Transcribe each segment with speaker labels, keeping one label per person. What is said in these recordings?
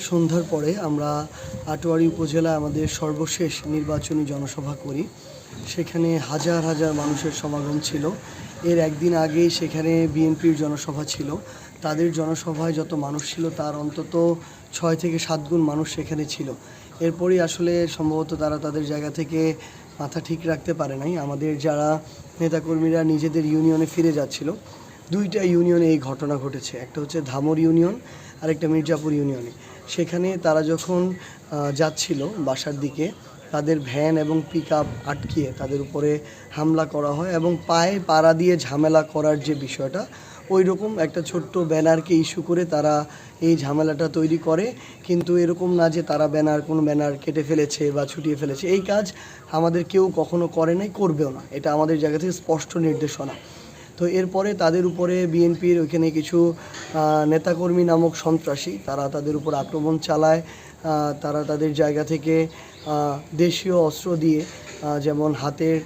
Speaker 1: সন্ধ্যার পরে আমরা আটোয়ারী উপজেলায় আমাদের সর্বশেষ নির্বাচনী জনসভা করি। সেখানে হাজার হাজার মানুষের সমাগম ছিল। এর একদিন আগেই সেখানে বিএনপির জনসভা ছিল। তাদের জনসভায় যত মানুষ ছিল তার অন্তত 6 থেকে 7 গুণ মানুষ সেখানে ছিল। এরপরই আসলে সম্ভবত তারা তাদের জায়গা থেকে মাথা ঠিক রাখতে পারে নাই। আমাদের যারা নেতাকর্মীরা নিজেদের ইউনিয়নে ফিরে যাচ্ছিল, 2টা ইউনিয়নে এই ঘটনা ঘটেছে। একটা হচ্ছে ধামর ইউনিয়ন আর একটা মির্জাপুর ইউনিয়নে। সেখানে তারা যখন যাচ্ছিল বাসার দিকে, তাদের ভ্যান এবং পিকআপ আটকিয়ে তাদের উপরে হামলা করা হয় এবং পায়ে পাড়া দিয়ে ঝামেলা করার যে বিষয়টা, ওই রকম একটা ছোট্ট ব্যানারকে ইস্যু করে তারা এই ঝামেলাটা তৈরি করে। কিন্তু এরকম না যে তারা কোনো ব্যানার কেটে ফেলেছে বা ছুটিয়ে ফেলেছে। এই কাজ আমাদের কেউ কখনো করে নাই, করবেও না। এটা আমাদের জায়গা থেকে স্পষ্ট নির্দেশনা। তো এরপরে তাদের উপরে বিএনপির ওইখানে কিছু নেতাকর্মী নামক সন্ত্রাসী, তারা তাদের উপর আক্রমণ চালায়। তারা তাদের জায়গা থেকে দেশীয় অস্ত্র দিয়ে, যেমন হাতের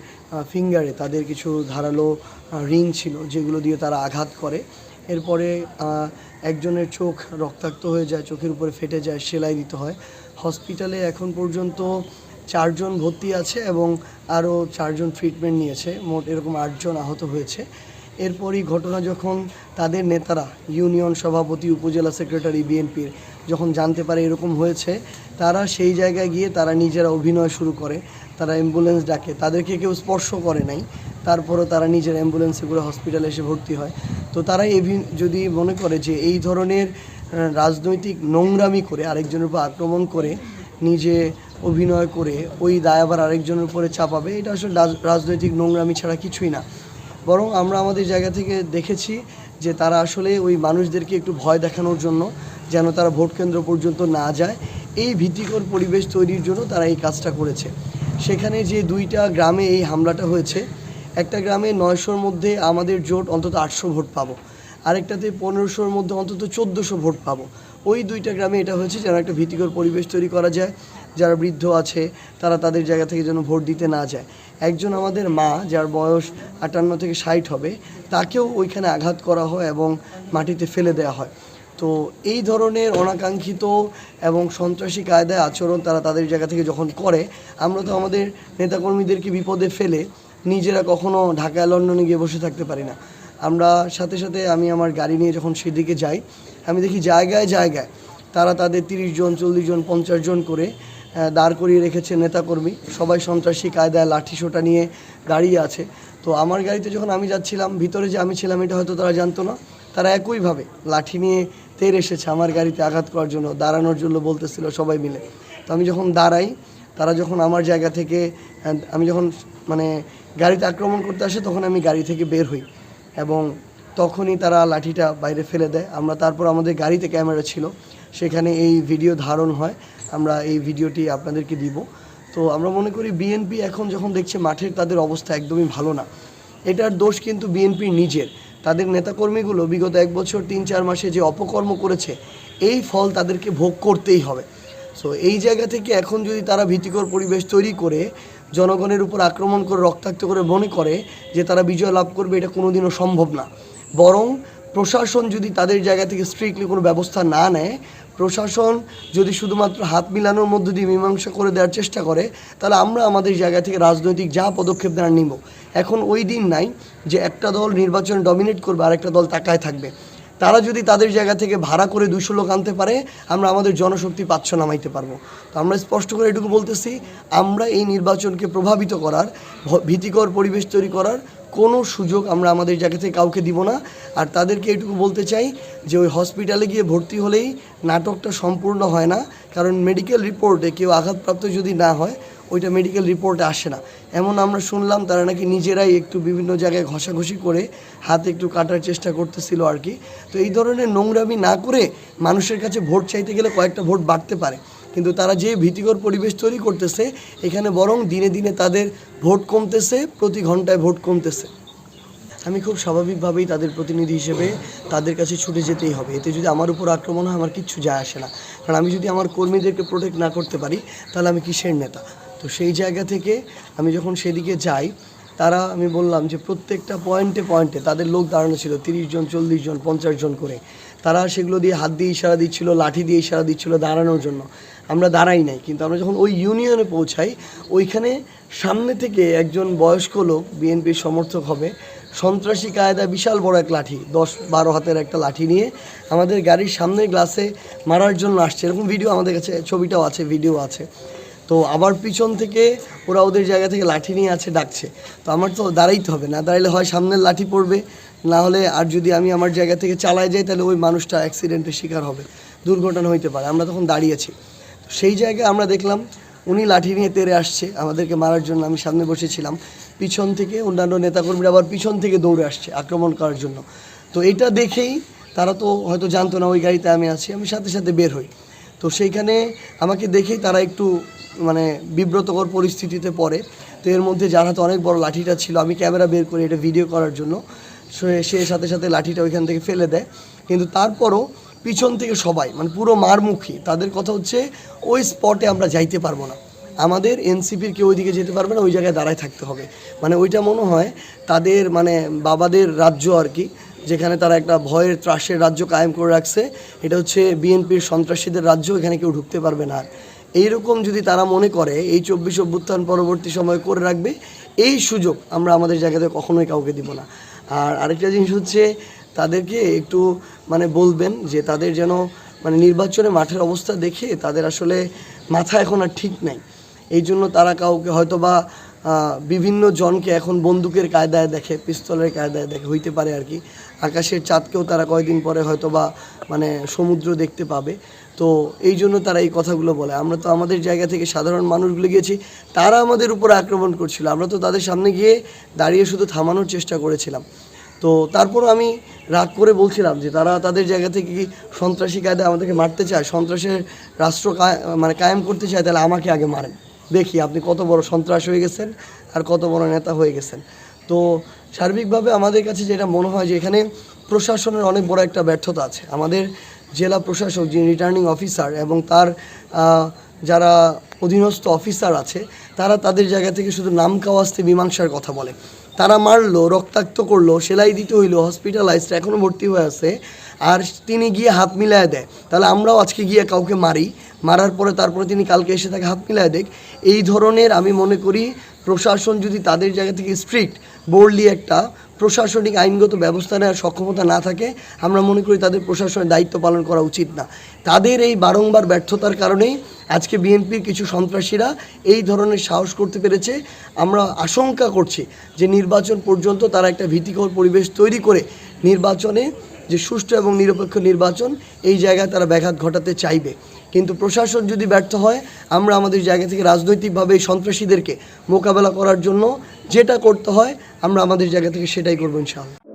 Speaker 1: ফিঙ্গারে তাদের কিছু ধারালো রিং ছিল, যেগুলো দিয়ে তারা আঘাত করে। এরপরে একজনের চোখ রক্তাক্ত হয়ে যায়, চোখের উপরে ফেটে যায়, সেলাই দিতে হয়। হসপিটালে এখন পর্যন্ত 4 জন ভর্তি আছে এবং আরও 4 জন ট্রিটমেন্ট নিয়েছে। মোট এরকম 8 জন আহত হয়েছে। এরপরই ঘটনা যখন তাদের নেতারা, ইউনিয়ন সভাপতি, উপজেলা সেক্রেটারি বিএনপির যখন জানতে পারে এরকম হয়েছে, তারা সেই জায়গায় গিয়ে তারা নিজেরা অভিনয় শুরু করে। তারা অ্যাম্বুলেন্স ডাকে, তাদেরকে কেউ স্পর্শ করে নাই, তারপরও তারা নিজের অ্যাম্বুলেন্সে করে হসপিটালে এসে ভর্তি হয়। তো তারা যদি মনে করে যে এই ধরনের রাজনৈতিক নোংরামি করে আরেকজনের উপর আক্রমণ করে নিজে অভিনয় করে ওই দায় আবার আরেকজনের উপরে চাপাবে, এটা আসলে রাজনৈতিক নোংরামি ছাড়া কিছুই না। বরং আমরা আমাদের জায়গা থেকে দেখেছি যে তারা আসলে ওই মানুষদেরকে একটু ভয় দেখানোর জন্য, যেন তারা ভোট কেন্দ্র পর্যন্ত না যায়, এই ভীতিকর পরিবেশ তৈরির জন্য তারা এই কাজটা করেছে। সেখানে যে 2টা গ্রামে এই হামলাটা হয়েছে, একটা গ্রামে 900-র মধ্যে আমাদের জোট অন্তত 800 ভোট পাবো, আরেকটাতে 1500-র মধ্যে অন্তত 1400 ভোট পাবো। ওই 2টা গ্রামে এটা হয়েছে যেন একটা ভীতিকর পরিবেশ তৈরি করা যায়, যারা বৃদ্ধ আছে তারা তাদের জায়গা থেকে যেন ভোট দিতে না যায়। একজন আমাদের মা, যার বয়স 58 থেকে 60 হবে, তাকেও ওইখানে আঘাত করা হয় এবং মাটিতে ফেলে দেওয়া হয়। তো এই ধরনের অনাকাঙ্ক্ষিত এবং সন্ত্রাসী কায়দায় আচরণ তারা তাদের জায়গা থেকে যখন করে, আমরা তো আমাদের নেতাকর্মীদেরকে বিপদে ফেলে নিজেরা কখনো ঢাকায় লন্ডনে গিয়ে বসে থাকতে পারি না। আমরা সাথে সাথে আমি আমার গাড়ি নিয়ে যখন সেদিকে যাই, আমি দেখি জায়গায় জায়গায় তারা তাদের 30 জন, 40 জন, 50 জন করে দাঁড় করিয়ে রেখেছে নেতাকর্মী। সবাই সন্ত্রাসী কায়দায় লাঠি সোটা নিয়ে দাঁড়িয়ে আছে। তো আমার গাড়িতে যখন আমি যাচ্ছিলাম, ভিতরে যে আমি ছিলাম এটা হয়তো তারা জানতো না, তারা একইভাবে লাঠি নিয়ে তেড় এসেছে আমার গাড়িতে আঘাত করার জন্য, দাঁড়ানোর জন্য বলতেছিল সবাই মিলে। তো আমি যখন দাঁড়াই, তারা যখন আমার জায়গা থেকে, আমি যখন গাড়িতে আক্রমণ করতে আসে, তখন আমি গাড়ি থেকে বের হই এবং তখনই তারা লাঠিটা বাইরে ফেলে দেয়। আমরা তারপর আমাদের গাড়িতে ক্যামেরা ছিল, সেখানে এই ভিডিও ধারণ হয়, আমরা এই ভিডিওটি আপনাদেরকে দিব। তো আমরা মনে করি বিএনপি এখন যখন দেখছে মাঠের তাদের অবস্থা একদমই ভালো না, এটার দোষ কিন্তু বিএনপির নিজের। তাদের নেতাকর্মীগুলো বিগত 1 বছর 3-4 মাসে যে অপকর্ম করেছে, এই ফল তাদেরকে ভোগ করতেই হবে। সো এই জায়গা থেকে এখন যদি তারা ভীতিকর পরিবেশ তৈরি করে জনগণের উপর আক্রমণ করে রক্তাক্ত করে মনে করে যে তারা বিজয় লাভ করবে, এটা কোনোদিনও সম্ভব না। বরং প্রশাসন যদি তাদের জায়গা থেকে স্ট্রিক্টলি কোনো ব্যবস্থা না নেয়, প্রশাসন যদি শুধুমাত্র হাত মিলানোর মধ্য দিয়ে মীমাংসা করে দেওয়ার চেষ্টা করে, তাহলে আমরা আমাদের জায়গা থেকে রাজনৈতিক যা পদক্ষেপ নেওয়ার নিব। এখন ওই দিন নাই যে একটা দল নির্বাচন ডমিনেট করবে আর একটা দল তাকায় থাকবে। তারা যদি তাদের জায়গা থেকে ভাড়া করে 200 লোক আনতে পারে, আমরা আমাদের জনশক্তি 500 নামাইতে পারবো। তো আমরা স্পষ্ট করে এটুকু বলতেছি, আমরা এই নির্বাচনকে প্রভাবিত করার, ভীতিকর পরিবেশ তৈরি করার কোনো সুযোগ আমরা আমাদের জায়গা থেকে কাউকে দিব না। আর তাদেরকে এটুকু বলতে চাই যে ওই হসপিটালে গিয়ে ভর্তি হলেই নাটকটা সম্পূর্ণ হয় না। কারণ মেডিকেল রিপোর্টে কেউ আঘাতপ্রাপ্ত যদি না হয়, ওইটা মেডিকেল রিপোর্টে আসে না। এমন আমরা শুনলাম তারা নাকি নিজেরাই একটু বিভিন্ন জায়গায় ঘষাঘষি করে হাতে একটু কাটার চেষ্টা করতেছিল আর কি। তো এই ধরনের নোংরামি না করে মানুষের কাছে ভোট চাইতে গেলে কয়েকটা ভোট বাড়তে পারে, কিন্তু তারা যে ভীতিকর পরিবেশ তৈরি করতেছে, এখানে বরং দিনে দিনে তাদের ভোট কমতেছে, প্রতি ঘন্টায় ভোট কমতেছে। আমি খুব স্বাভাবিকভাবেই তাদের প্রতিনিধি হিসেবে তাদের কাছে ছুটে যেতেই হবে। এতে যদি আমার উপর আক্রমণ হয়, আমার কিচ্ছু যায় আসে না। কারণ আমি যদি আমার কর্মীদেরকে প্রোটেক্ট না করতে পারি, তাহলে আমি কিসের নেতা? তো সেই জায়গা থেকে আমি যখন সেদিকে যাই, আমি বললাম যে প্রত্যেকটা পয়েন্টে পয়েন্টে তাদের লোক দাঁড়ানো ছিল, 30 জন, 40 জন, 50 জন করে। তারা সেগুলো দিয়ে হাত দিয়ে ইশারা দিচ্ছিল, লাঠি দিয়ে ইশারা দিচ্ছিল দাঁড়ানোর জন্য। আমরা দাঁড়াই নাই, কিন্তু আমরা যখন ওই ইউনিয়নে পৌঁছাই ওইখানে সামনে থেকে একজন বয়স্ক লোক বিএনপির সমর্থক হবে, সন্ত্রাসী কায়দা বিশাল বড় এক লাঠি 10-12 হাতের একটা লাঠি নিয়ে আমাদের গাড়ির সামনের গ্লাসে মারার জন্য আসছে। এরকম ভিডিও আমাদের কাছে, ছবিটাও আছে, ভিডিও আছে। তো আবার পিছন থেকে ওরা ওদের জায়গা থেকে লাঠি নিয়ে আছে, ডাকছে। তো আমার তো দাঁড়াইতে হবে, না দাঁড়াইলে হয় সামনের লাঠি পড়বে, না হলে আর যদি আমি আমার জায়গা থেকে চালায় যাই তাহলে ওই মানুষটা অ্যাক্সিডেন্টের শিকার হবে, দুর্ঘটনা হইতে পারে। আমরা তখন দাঁড়িয়েছি, সেই জায়গায় আমরা দেখলাম উনি লাঠি নিয়ে তেড়ে আসছে আমাদেরকে মারার জন্য। আমি সামনে বসেছিলাম, পিছন থেকে অন্যান্য নেতাকর্মীরা আবার পিছন থেকে দৌড়ে আসছে আক্রমণ করার জন্য। তো এটা দেখেই তারা তো হয়তো জানতো না ওই গাড়িতে আমি আছি, আমি সাথে সাথে বের হই। তো সেইখানে আমাকে দেখেই তারা একটু মানে বিব্রতকর পরিস্থিতিতে পড়ে। তো এর মধ্যে যার হাতে অনেক বড় লাঠিটা ছিল, আমি ক্যামেরা বের করি এটা ভিডিও করার জন্য, সে সাথে সাথে লাঠিটা ওইখান থেকে ফেলে দেয়। কিন্তু তারপরও পিছন থেকে সবাই মানে পুরো মারমুখী, তাদের কথা হচ্ছে ওই স্পটে আমরা যাইতে পারবো না, আমাদের এনসিপির কেউ ওইদিকে যেতে পারবে না, ওই জায়গায় দাঁড়ায় থাকতে হবে। মানে ওইটা মনে হয় তাদের মানে বাবাদের রাজ্য আর কি, যেখানে তারা একটা ভয়ের ত্রাসের রাজ্য কায়েম করে রাখছে। এটা হচ্ছে বিএনপির সন্ত্রাসীদের রাজ্য, এখানে কেউ ঢুকতে পারবে না। এইরকম যদি তারা মনে করে এই 24 অভ্যুত্থান পরবর্তী সময় করে রাখবে, এই সুযোগ আমরা আমাদের জায়গাতে কখনোই কাউকে দিব না। আর আরেকটা জিনিস হচ্ছে তাদেরকে একটু মানে বলবেন যে তাদের যেন মানে নির্বাচনে মাঠের অবস্থা দেখে তাদের আসলে মাথা এখন আর ঠিক নাই। এই জন্য তারা কাউকে হয়তো বা বিভিন্ন জনকে এখন বন্দুকের কায়দায় দেখে, পিস্তলের কায়দায় দেখে, হইতে পারে আর কি। আকাশের চাঁদকেও তারা কয়েকদিন পরে হয়তো বা মানে সমুদ্র দেখতে পাবে। তো এই জন্য তারা এই কথাগুলো বলে। আমরা তো আমাদের জায়গা থেকে সাধারণ মানুষগুলো গিয়েছি, তারা আমাদের উপর আক্রমণ করছিল, আমরা তো তাদের সামনে গিয়ে দাঁড়িয়ে শুধু থামানোর চেষ্টা করেছিলাম। তো তারপর আমি রাগ করে বলছিলাম যে তারা তাদের জায়গা থেকে কি সন্ত্রাসী কায়দায় আমাদেরকে মারতে চায়, সন্ত্রাসের রাষ্ট্র মানে কায়েম করতে চায়, তাহলে আমাকে আগে মারেন, দেখি আপনি কত বড় সন্ত্রাস হয়ে গেছেন আর কত বড় নেতা হয়ে গেছেন। তো সার্বিকভাবে আমাদের কাছে যেটা মনে হয় যে এখানে প্রশাসনের অনেক বড় একটা ব্যর্থতা আছে। আমাদের জেলা প্রশাসক যিনি রিটার্নিং অফিসার এবং তার যারা অধীনস্থ অফিসার আছে, তারা তাদের জায়গা থেকে শুধু নাম কাওয়াস্তে মীমাংসার কথা বলে। তারা মারলো, রক্তাক্ত করলো, সেলাই দিতে হইলো, হসপিটালাইজড, এখনও ভর্তি হয়ে আছে, আর তিনি গিয়ে হাত মিলায় দেয়। তাহলে আমরাও আজকে গিয়ে কাউকে মারি, মারার পরে তারপরে তিনি কালকে এসে তাকে হাত মিলায় দেখ। এই ধরনের আমি মনে করি প্রশাসন যদি তাদের জায়গা থেকে স্ট্রিক্ট বোল্ডলি একটা প্রশাসনিক আইনগত ব্যবস্থা নেওয়ার সক্ষমতা না থাকে, আমরা মনে করি তাদের প্রশাসনের দায়িত্ব পালন করা উচিত না। তাদের এই বারংবার ব্যর্থতার কারণেই আজকে বিএনপির কিছু সন্ত্রাসীরা এই ধরনের সাহস করতে পেরেছে। আমরা আশঙ্কা করছি যে নির্বাচন পর্যন্ত তারা একটা ভীতিকর পরিবেশ তৈরি করে নির্বাচনে যে সুষ্ঠু এবং নিরপেক্ষ নির্বাচন, এই জায়গায় তারা ব্যাঘাত ঘটাতে চাইবে। কিন্তু প্রশাসন যদি ব্যর্থ হয়, আমরা আমাদের জায়গা থেকে রাজনৈতিকভাবে এই সন্ত্রাসীদেরকে মোকাবেলা করার জন্য যেটা করতে হয় আমরা আমাদের জায়গা থেকে সেটাই করবো ইনশাআল্লাহ।